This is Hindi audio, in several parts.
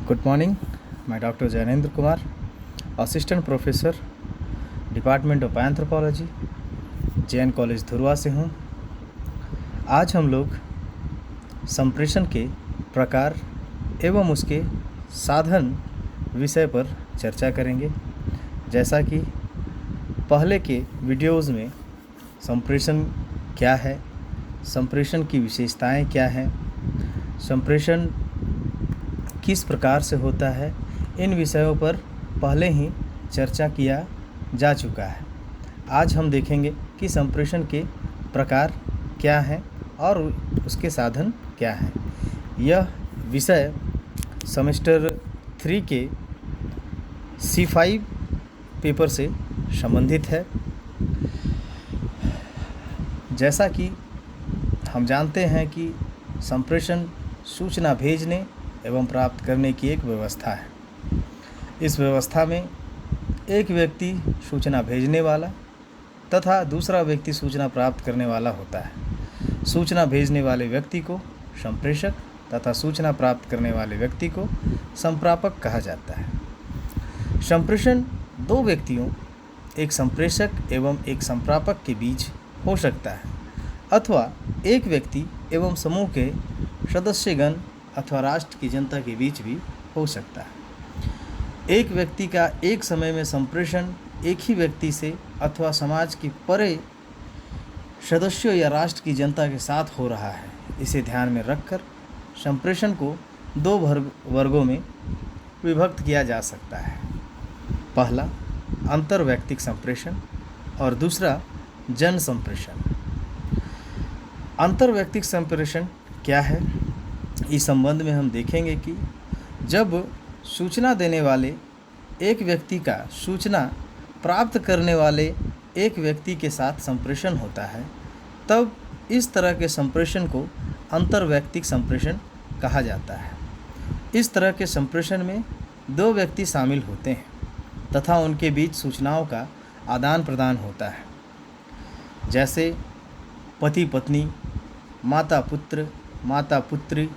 Good morning. मैं doctor Jainendra Kumar, assistant professor, department of anthropology, Jain college Dhurwa से हूँ। आज हम लोग संप्रेषण के प्रकार एवं उसके साधन विषय पर चर्चा करेंगे। जैसा कि पहले के वीडियोज़ में संप्रेषण क्या है, संप्रेषण की विशेषताएं क्या हैं, संप्रेषण किस प्रकार से होता है, इन विषयों पर पहले ही चर्चा किया जा चुका है। आज हम देखेंगे कि संप्रेषण के प्रकार क्या हैं और उसके साधन क्या हैं। यह विषय सेमेस्टर 3 के C5 पेपर से संबंधित है। जैसा कि हम जानते हैं कि संप्रेषण सूचना भेजने एवं प्राप्त करने की एक व्यवस्था है। इस व्यवस्था में एक व्यक्ति सूचना भेजने वाला तथा दूसरा व्यक्ति सूचना प्राप्त करने वाला होता है। सूचना भेजने वाले व्यक्ति को संप्रेषक तथा सूचना प्राप्त करने वाले व्यक्ति को संप्रापक कहा जाता है। संप्रेषण दो व्यक्तियों, एक संप्रेषक एवं एक संप्रापक के बीच हो सकता है अथवा एक व्यक्ति एवं समूह के सदस्यगण अथवा राष्ट्र की जनता के बीच भी हो सकता है। एक व्यक्ति का एक समय में संप्रेषण एक ही व्यक्ति से अथवा समाज के परे सदस्यों या राष्ट्र की जनता के साथ हो रहा है, इसे ध्यान में रखकर संप्रेषण को दो वर्गों में विभक्त किया जा सकता है। पहला अंतर्वैयक्तिक संप्रेषण और दूसरा जन संप्रेषण। अंतर्वैयक्तिक संप्रेषण क्या है, इस संबंध में हम देखेंगे कि जब सूचना देने वाले एक व्यक्ति का सूचना प्राप्त करने वाले एक व्यक्ति के साथ संप्रेषण होता है, तब इस तरह के संप्रेषण को अंतर्वैयक्तिक संप्रेषण कहा जाता है। इस तरह के संप्रेषण में दो व्यक्ति शामिल होते हैं तथा उनके बीच सूचनाओं का आदान प्रदान होता है। जैसे पति पत्नी, माता पुत्र, माता पुत्री,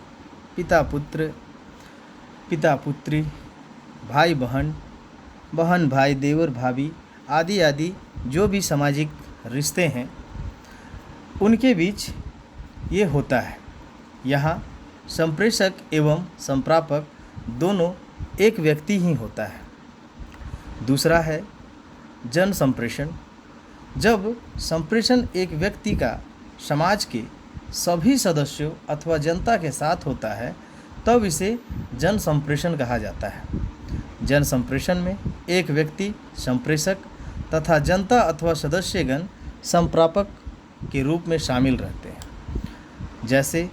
पिता पुत्र, पिता पुत्री, भाई बहन, बहन भाई, देवर भाभी आदि आदि जो भी सामाजिक रिश्ते हैं उनके बीच ये होता है। यहाँ संप्रेषक एवं संप्रापक दोनों एक व्यक्ति ही होता है। दूसरा है जन संप्रेषण। जब संप्रेषण एक व्यक्ति का समाज के सभी सदस्यों अथवा जनता के साथ होता है, तब इसे जन संप्रेषण कहा जाता है। जन संप्रेषण में एक व्यक्ति संप्रेषक तथा जनता अथवा सदस्यगण संप्रापक के रूप में शामिल रहते हैं। जैसे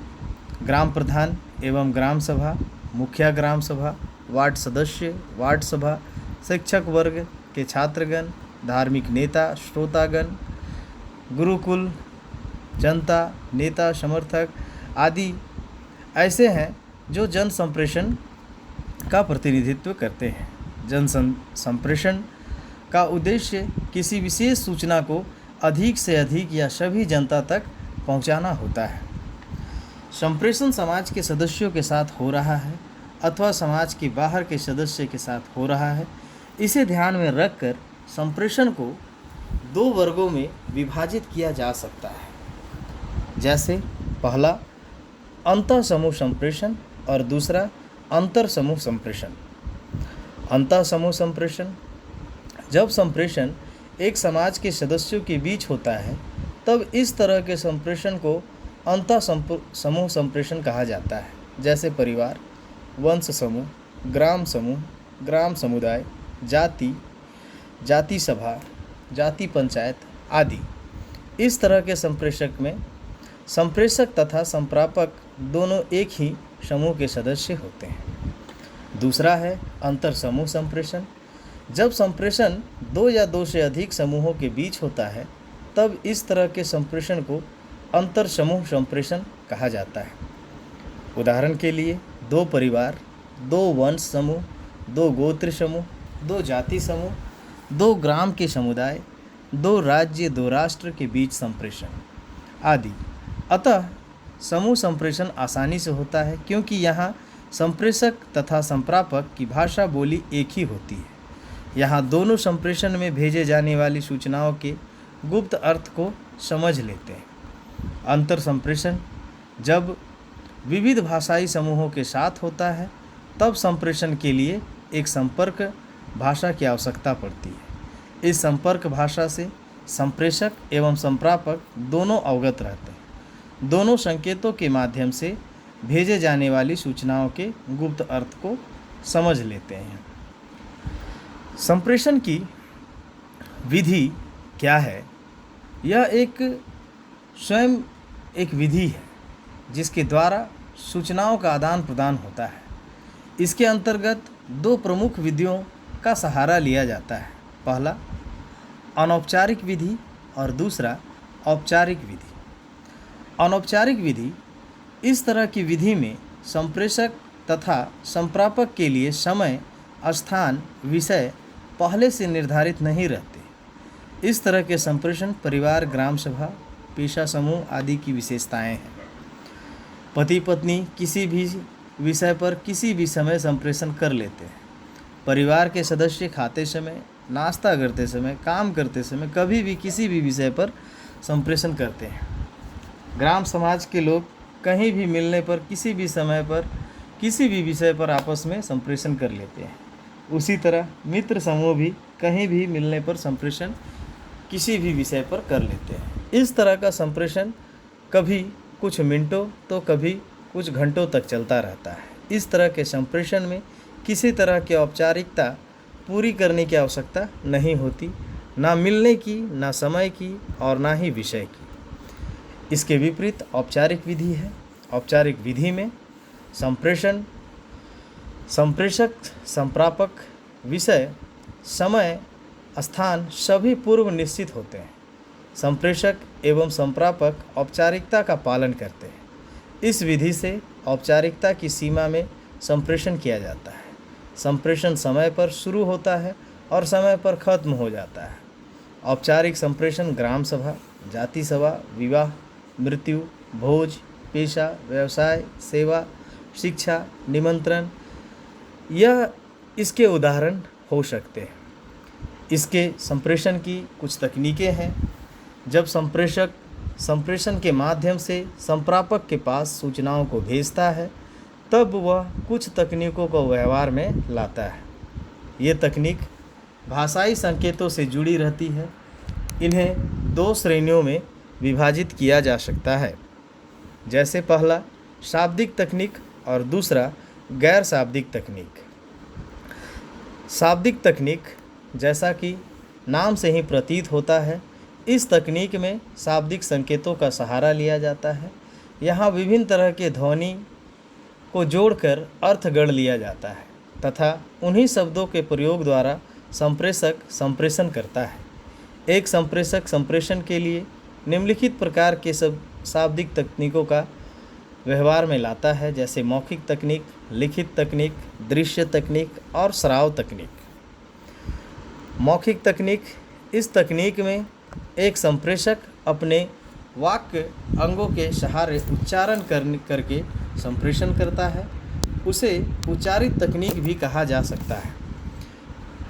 ग्राम प्रधान एवं ग्राम सभा, मुखिया ग्राम सभा, वार्ड सदस्य, वार्ड सभा, शिक्षक वर्ग के छात्रगण, धार्मिक नेता, श्रोतागण, गुरुकुल, जनता, नेता, समर्थक आदि ऐसे हैं जो जन संप्रेषण का प्रतिनिधित्व करते हैं। जन संप्रेषण का उद्देश्य किसी विशेष सूचना को अधिक से अधिक या सभी जनता तक पहुंचाना होता है। संप्रेषण समाज के सदस्यों के साथ हो रहा है अथवा समाज के बाहर के सदस्य के साथ हो रहा है, इसे ध्यान में रखकर संप्रेषण को दो वर्गों में विभाजित किया जा सकता है। जैसे पहला अंतः समूह संप्रेषण और दूसरा अंतर समूह संप्रेषण। अंतः समूह संप्रेषण, जब संप्रेषण एक समाज के सदस्यों के बीच होता है, तब इस तरह के संप्रेषण को अंतः समूह संप्रेषण कहा जाता है। जैसे परिवार, वंश समूह, ग्राम समूह, ग्राम समुदाय, जाति, जाति सभा, जाति पंचायत आदि। इस तरह के संप्रेषक में संप्रेषक तथा संप्रापक दोनों एक ही समूह के सदस्य होते हैं। दूसरा है अंतर समूह संप्रेषण। जब संप्रेषण दो या दो से अधिक समूहों के बीच होता है, तब इस तरह के संप्रेषण को अंतर समूह संप्रेषण कहा जाता है। उदाहरण के लिए दो परिवार, दो वंश समूह, दो गोत्र समूह, दो जाति समूह, दो ग्राम के समुदाय, दो राज्य, दो राष्ट्र के बीच संप्रेषण आदि। अतः समूह संप्रेषण आसानी से होता है क्योंकि यहाँ संप्रेषक तथा संप्रापक की भाषा बोली एक ही होती है। यहाँ दोनों संप्रेषण में भेजे जाने वाली सूचनाओं के गुप्त अर्थ को समझ लेते हैं। अंतर संप्रेषण जब विविध भाषाई समूहों के साथ होता है तब संप्रेषण के लिए एक संपर्क भाषा की आवश्यकता पड़ती है। इस संपर्क भाषा से संप्रेषक एवं संप्रापक दोनों अवगत रहते हैं। दोनों संकेतों के माध्यम से भेजे जाने वाली सूचनाओं के गुप्त अर्थ को समझ लेते हैं। संप्रेषण की विधि क्या है? यह स्वयं एक विधि है जिसके द्वारा सूचनाओं का आदान प्रदान होता है। इसके अंतर्गत दो प्रमुख विधियों का सहारा लिया जाता है। पहला अनौपचारिक विधि और दूसरा औपचारिक विधि। अनौपचारिक विधि इस तरह की विधि में संप्रेषक तथा संप्रापक के लिए समय, स्थान, विषय पहले से निर्धारित नहीं रहते। इस तरह के संप्रेषण परिवार, ग्राम सभा, पेशा समूह आदि की विशेषताएं हैं। पति पत्नी किसी भी विषय पर किसी भी समय संप्रेषण कर लेते हैं। परिवार के सदस्य खाते समय, नाश्ता करते समय, काम करते समय कभी भी किसी भी विषय पर संप्रेषण करते हैं। ग्राम समाज के लोग कहीं भी मिलने पर किसी भी समय पर किसी भी विषय पर आपस में संप्रेषण कर लेते हैं। उसी तरह मित्र समूह भी कहीं भी मिलने पर संप्रेषण किसी भी विषय पर कर लेते हैं। इस तरह का संप्रेषण कभी कुछ मिनटों तो कभी कुछ घंटों तक चलता रहता है। इस तरह के संप्रेषण में किसी तरह की औपचारिकता पूरी करने की आवश्यकता नहीं होती, ना मिलने की, ना समय की और ना ही विषय की। इसके विपरीत औपचारिक विधि है। औपचारिक विधि में संप्रेषण, संप्रेषक, संप्रापक, विषय, समय, स्थान सभी पूर्व निश्चित होते हैं। संप्रेषक एवं संप्रापक औपचारिकता का पालन करते हैं। इस विधि से औपचारिकता की सीमा में संप्रेषण किया जाता है। संप्रेषण समय पर शुरू होता है और समय पर खत्म हो जाता है। औपचारिक संप्रेषण ग्राम सभा, जाति सभा, विवाह, मृत्यु, भोज, पेशा, व्यवसाय, सेवा, शिक्षा, निमंत्रण, यह इसके उदाहरण हो सकते हैं। इसके संप्रेषण की कुछ तकनीकें हैं। जब संप्रेषक संप्रेषण के माध्यम से संप्रापक के पास सूचनाओं को भेजता है तब वह कुछ तकनीकों को व्यवहार में लाता है। ये तकनीक भाषाई संकेतों से जुड़ी रहती है। इन्हें दो श्रेणियों में विभाजित किया जा सकता है, जैसे पहला शाब्दिक तकनीक और दूसरा गैर शाब्दिक तकनीक। शाब्दिक तकनीक, जैसा कि नाम से ही प्रतीत होता है, इस तकनीक में शाब्दिक संकेतों का सहारा लिया जाता है। यहाँ विभिन्न तरह के ध्वनि को जोड़कर अर्थ गढ़ लिया जाता है तथा उन्हीं शब्दों के प्रयोग द्वारा संप्रेषक संप्रेषण करता है। एक संप्रेषक संप्रेषण के लिए निम्नलिखित प्रकार के सब शाब्दिक तकनीकों का व्यवहार में लाता है, जैसे मौखिक तकनीक, लिखित तकनीक, दृश्य तकनीक और श्राव्य तकनीक। मौखिक तकनीक, इस तकनीक में एक संप्रेषक अपने वाक्य अंगों के सहारे उच्चारण करके संप्रेषण करता है। उसे उच्चारित तकनीक भी कहा जा सकता है।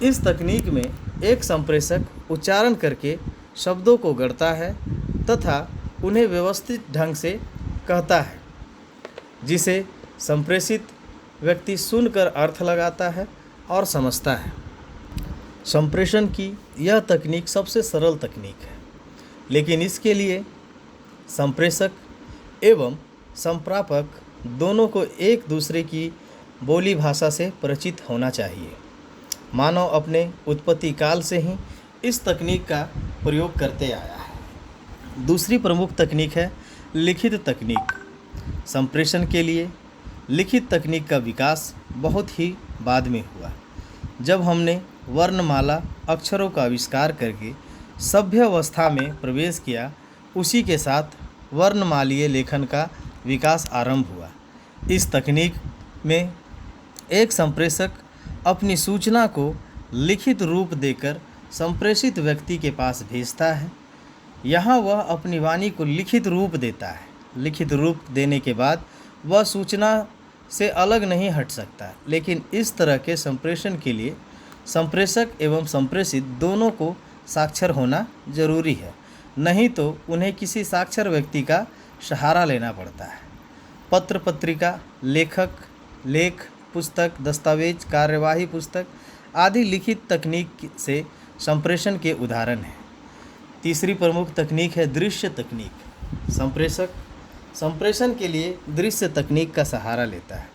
इस तकनीक में एक संप्रेषक उच्चारण करके शब्दों को गढ़ता है तथा उन्हें व्यवस्थित ढंग से कहता है, जिसे संप्रेषित व्यक्ति सुनकर अर्थ लगाता है और समझता है। संप्रेषण की यह तकनीक सबसे सरल तकनीक है, लेकिन इसके लिए संप्रेषक एवं संप्रापक दोनों को एक दूसरे की बोली भाषा से परिचित होना चाहिए। मानव अपने उत्पत्ति काल से ही इस तकनीक का प्रयोग करते आया है। दूसरी प्रमुख तकनीक है लिखित तकनीक। संप्रेषण के लिए लिखित तकनीक का विकास बहुत ही बाद में हुआ, जब हमने वर्णमाला अक्षरों का आविष्कार करके सभ्य अवस्था में प्रवेश किया। उसी के साथ वर्णमालीय लेखन का विकास आरंभ हुआ। इस तकनीक में एक संप्रेषक अपनी सूचना को लिखित रूप देकर संप्रेषित व्यक्ति के पास भेजता है। यहाँ वह अपनी वाणी को लिखित रूप देता है। लिखित रूप देने के बाद वह सूचना से अलग नहीं हट सकता, लेकिन इस तरह के संप्रेषण के लिए संप्रेषक एवं संप्रेषित दोनों को साक्षर होना जरूरी है, नहीं तो उन्हें किसी साक्षर व्यक्ति का सहारा लेना पड़ता है। पत्र पत्रिका, लेख, पुस्तक, दस्तावेज, कार्यवाही पुस्तक आदि लिखित तकनीक से संप्रेषण के उदाहरण हैं। तीसरी प्रमुख तकनीक है दृश्य तकनीक। संप्रेषक संप्रेषण के लिए दृश्य तकनीक का सहारा लेता है।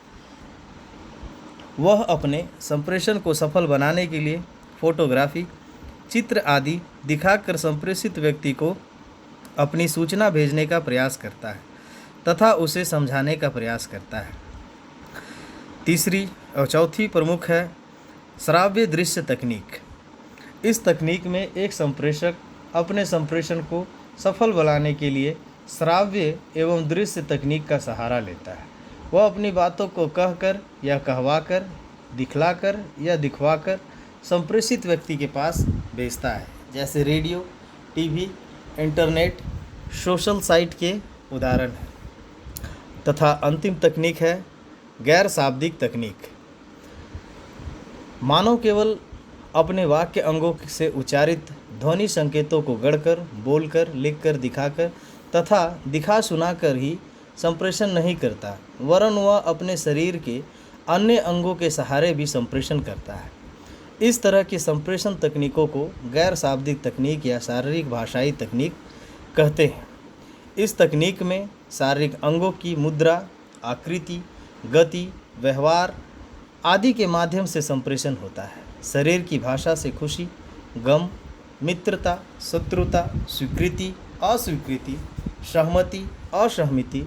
वह अपने संप्रेषण को सफल बनाने के लिए फोटोग्राफी, चित्र आदि दिखाकर संप्रेषित व्यक्ति को अपनी सूचना भेजने का प्रयास करता है तथा उसे समझाने का प्रयास करता है। तीसरी और चौथी प्रमुख है श्राव्य दृश्य तकनीक। इस तकनीक में एक संप्रेषक अपने संप्रेषण को सफल बनाने के लिए श्राव्य एवं दृश्य तकनीक का सहारा लेता है। वह अपनी बातों को कहकर या कहवाकर, दिखलाकर या दिखवाकर संप्रेषित व्यक्ति के पास भेजता है, जैसे radio, TV, internet, social site के उदाहरण हैं। तथा अंतिम तकनीक है गैर शाब्दिक तकनीक। मानव केवल अपने वाक्य अंगों से उच्चारित ध्वनि संकेतों को गढ़कर, बोलकर, लिखकर, दिखाकर तथा दिखा सुनाकर ही संप्रेषण नहीं करता, वरन वह अपने शरीर के अन्य अंगों के सहारे भी संप्रेषण करता है। इस तरह की संप्रेषण तकनीकों को गैर शाब्दिक तकनीक या शारीरिक भाषाई तकनीक कहते हैं। इस तकनीक में शारीरिक अंगों की मुद्रा, आकृति, गति, व्यवहार आदि के माध्यम से संप्रेषण होता है। शरीर की भाषा से खुशी, गम, मित्रता, शत्रुता, स्वीकृति, अस्वीकृति, सहमति, असहमति,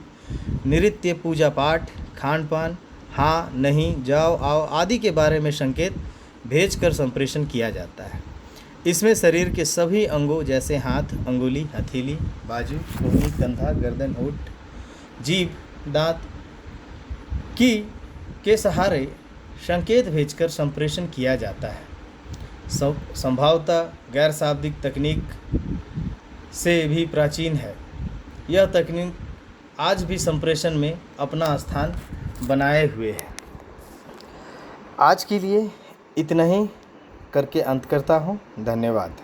नृत्य, पूजा पाठ, खान पान, हाँ, नहीं, जाओ, आओ आदि के बारे में संकेत भेजकर संप्रेषण किया जाता है। इसमें शरीर के सभी अंगों जैसे हाथ, अंगुली, हथेली, बाजू, कोहनी, कंधा, गर्दन, होंठ, जीभ, दांत के सहारे संकेत भेजकर संप्रेषण किया जाता है। संभवतः गैर शाब्दिक तकनीक से भी प्राचीन है। यह तकनीक आज भी संप्रेषण में अपना स्थान बनाए हुए है। आज के लिए इतना ही करके अंत करता हूँ। धन्यवाद।